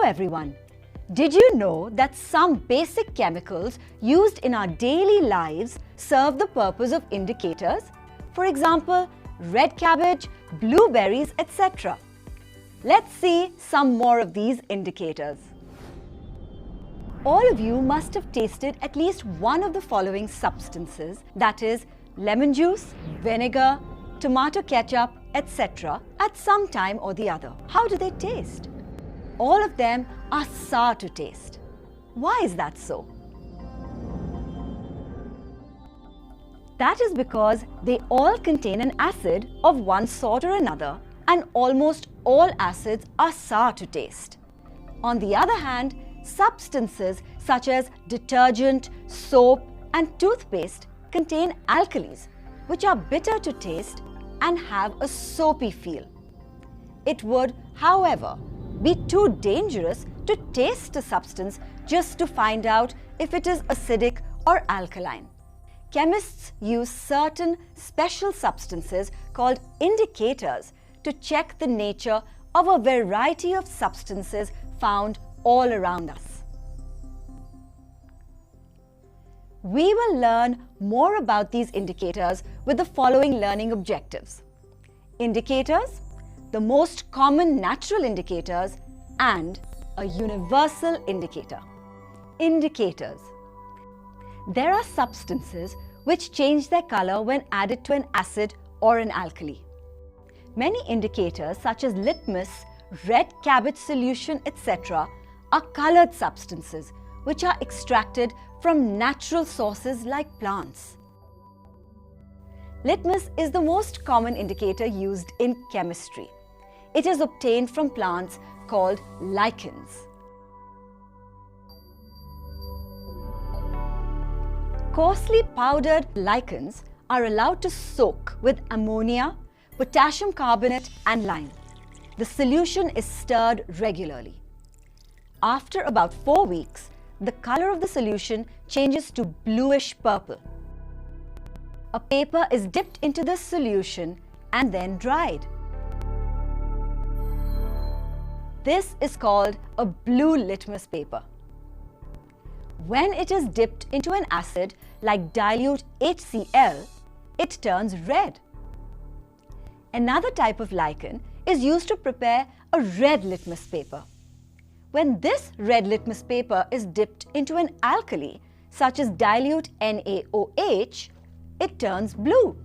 everyone! Did you know that some basic chemicals used in our daily lives serve the purpose of indicators? For example, red cabbage, blueberries, etc. Let's see some more of these indicators. All of you must have tasted at least one of the following substances, that is, lemon juice, vinegar, tomato ketchup, etc. at some time or the other. How do they taste? All of them are sour to taste. Why is that so? That is because they all contain an acid of one sort or another, and almost all acids are sour to taste. On the other hand, substances such as detergent, soap, and toothpaste contain alkalis, which are bitter to taste and have a soapy feel. It would, however, be too dangerous to taste a substance just to find out if it is acidic or alkaline. Chemists use certain special substances called indicators to check the nature of a variety of substances found all around us. We will learn more about these indicators with the following learning objectives: indicators, the most common natural indicators, and a universal indicator. Indicators. There are substances which change their color when added to an acid or an alkali. Many indicators such as litmus, red cabbage solution, etc. are colored substances which are extracted from natural sources like plants. Litmus is the most common indicator used in chemistry. It is obtained from plants called lichens. Coarsely powdered lichens are allowed to soak with ammonia, potassium carbonate, and lime. The solution is stirred regularly. After about 4 weeks, the color of the solution changes to bluish purple. A paper is dipped into this solution and then dried. This is called a blue litmus paper. When it is dipped into an acid like dilute HCl, it turns red. Another type of lichen is used to prepare a red litmus paper. When this red litmus paper is dipped into an alkali, such as dilute NaOH, it turns blue.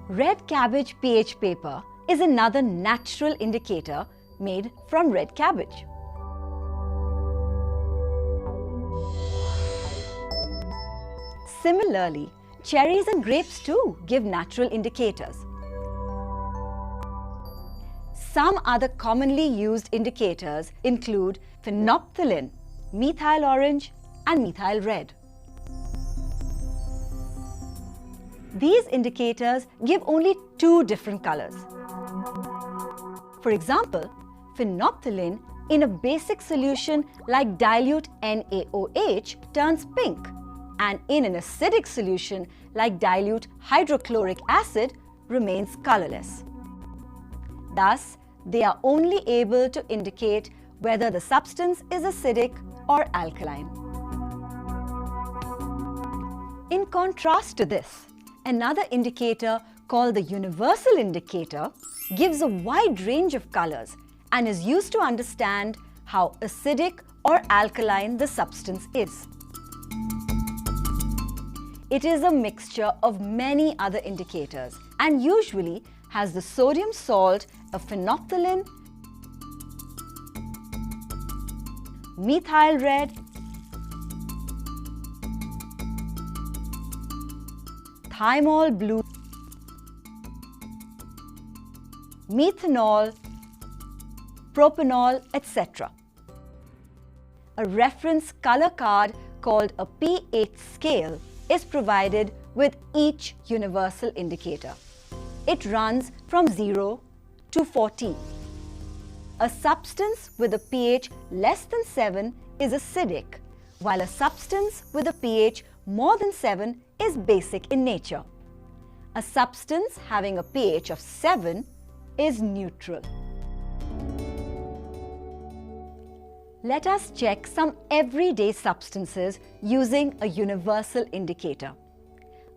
Red cabbage pH paper is another natural indicator made from red cabbage. Similarly, cherries and grapes too give natural indicators. Some other commonly used indicators include phenolphthalein, methyl orange, and methyl red. These indicators give only 2 different colors. For example, phenolphthalein in a basic solution like dilute NaOH turns pink, and in an acidic solution like dilute hydrochloric acid remains colorless. Thus, they are only able to indicate whether the substance is acidic or alkaline. In contrast to this, another indicator called the universal indicator gives a wide range of colors and is used to understand how acidic or alkaline the substance is. It is a mixture of many other indicators and usually has the sodium salt of phenolphthalein, methyl red, thymol blue, methanol, propanol, etc. A reference color card called a pH scale is provided with each universal indicator. It runs from 0 to 14. A substance with a pH less than 7 is acidic, while a substance with a pH more than 7 is basic in nature. A substance having a pH of 7 is neutral. Let us check some everyday substances using a universal indicator.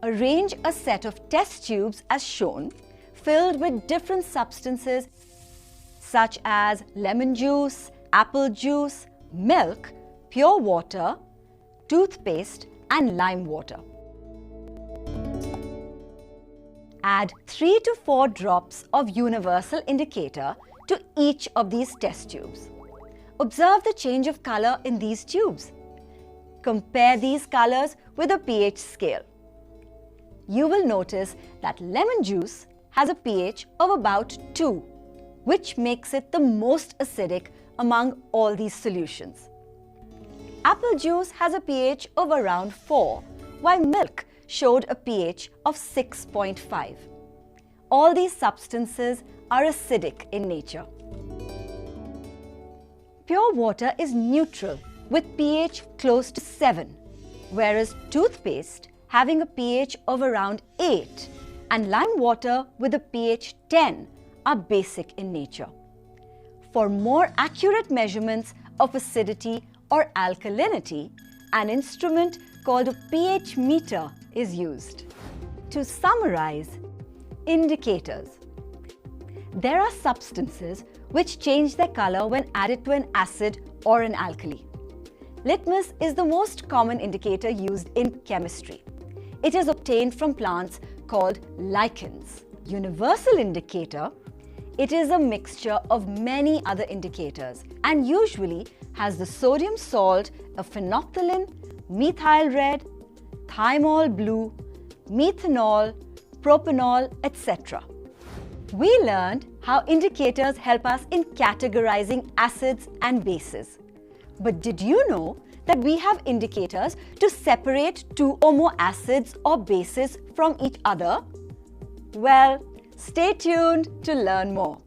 Arrange a set of test tubes as shown, filled with different substances such as lemon juice, apple juice, milk, pure water, toothpaste, and lime water. Add 3 to 4 drops of universal indicator to each of these test tubes. Observe the change of color in these tubes. Compare these colors with a pH scale. You will notice that lemon juice has a pH of about 2, which makes it the most acidic among all these solutions. Apple juice has a pH of around 4, while milk showed a pH of 6.5. All these substances are acidic in nature. Pure water is neutral with pH close to 7, whereas toothpaste having a pH of around 8 and lime water with a pH 10 are basic in nature. For more accurate measurements of acidity or alkalinity, an instrument called a pH meter is used. To summarize, indicators. There are substances which change their color when added to an acid or an alkali. Litmus is the most common indicator used in chemistry. It is obtained from plants called lichens. Universal indicator. It is a mixture of many other indicators and usually has the sodium salt of phenolphthalein, methyl red, thymol blue, methanol, propanol, etc. We learned how indicators help us in categorizing acids and bases. But did you know that we have indicators to separate 2 or more acids or bases from each other? Well, stay tuned to learn more.